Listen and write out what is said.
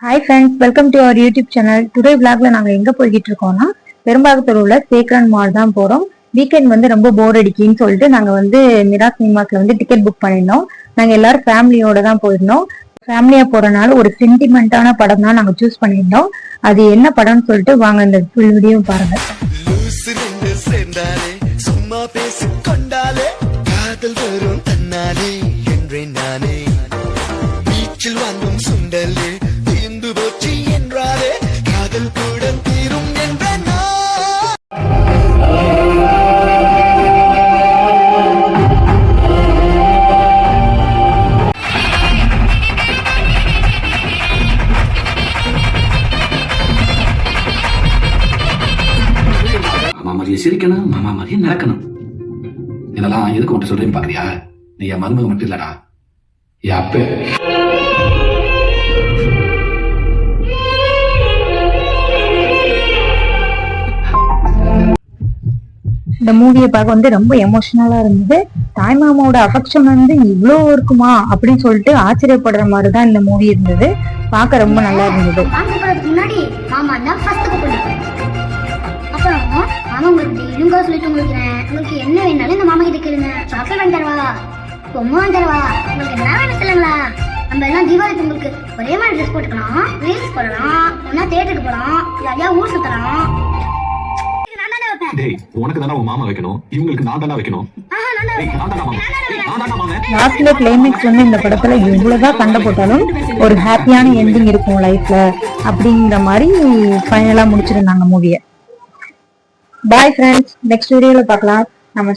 Hi friends, welcome to our YouTube channel. Today vlogல நாங்கள் எங்கே போய்கிட்டு இருக்கோம்னா பெரும்பாகத்தில் உள்ள சேக்ரன் மால் தான் போகிறோம். வீக்கெண்ட் ரொம்ப போர் அடிக்கின்னு சொல்லிட்டு நாங்கள் மிரா சினிமாஸில் டிக்கெட் புக் பண்ணியிருந்தோம். நாங்கள் எல்லாரும் ஃபேமிலியோட தான் போயிருந்தோம். ஃபேமிலியாக போகிறனால ஒரு சென்டிமெண்ட்டான படம் தான் நாங்கள் சூஸ் பண்ணியிருந்தோம். அது என்ன படம்னு சொல்லிட்டு வாங்க இந்த ஃபுல் வீடியோ பாருங்க. சிரிக்கணும், மாமா மாதிரியே நடக்கணும். இதெல்லாம் எதுக்கு உன்ட்டு சொல்றேன்னு பாக்குறியா? நீ என் மருமக மட்டும் இல்லடா, என் அப்ப. இந்த மூவியை பார்க்க ரொம்ப எமோஷனலா இருந்தது. தாய்மாமாவோட அஃபெக்ஷன் இவ்வளோ இருக்குமா அப்படின்னு சொல்லிட்டு ஆச்சரியப்படுற மாதிரிதான் இந்த மூவி இருந்தது. பார்க்க ரொம்ப நல்லா இருந்தது. மாமா உங்களுக்கு டெய்லியும் காசு சொல்லிட்டு உங்களுக்கு என்ன வேணாலும் இந்த மாமா கிட்ட கேளுங்க. சாக்லேட் வாங்கி தரவா, பொம்மை வாங்கி தரவா, உங்களுக்கு என்ன வேணும் சொல்லுங்களா. நம்ம எல்லாம் தீபாவளி பொங்கலுக்கு ஒரே மாதிரி ட்ரெஸ் போட்டுக்கலாம், ரீல்ஸ் போடலாம், ஒன்னா தியேட்டருக்கு போகலாம், ஜாலியா ஊர் சுத்தலாம். உனக்கு தானே உன் மாமா வைக்கணும், இவங்களுக்கு நான் தானே வைக்கணும். லாஸ்ட்ல கிளைமேக்ஸ் இந்த படத்துல எவ்வளவுதான் சண்டை போட்டாலும் ஒரு ஹாப்பியான எண்டிங் இருக்கும் லைஃப்ல அப்படிங்கிற மாதிரி ஃபைனலா முடிச்சிருந்தாங்க மூவியை. பாய் ஃப்ரெண்ட்ஸ், நெக்ஸ்ட் வீடியோல பார்க்கலாம். நம்ம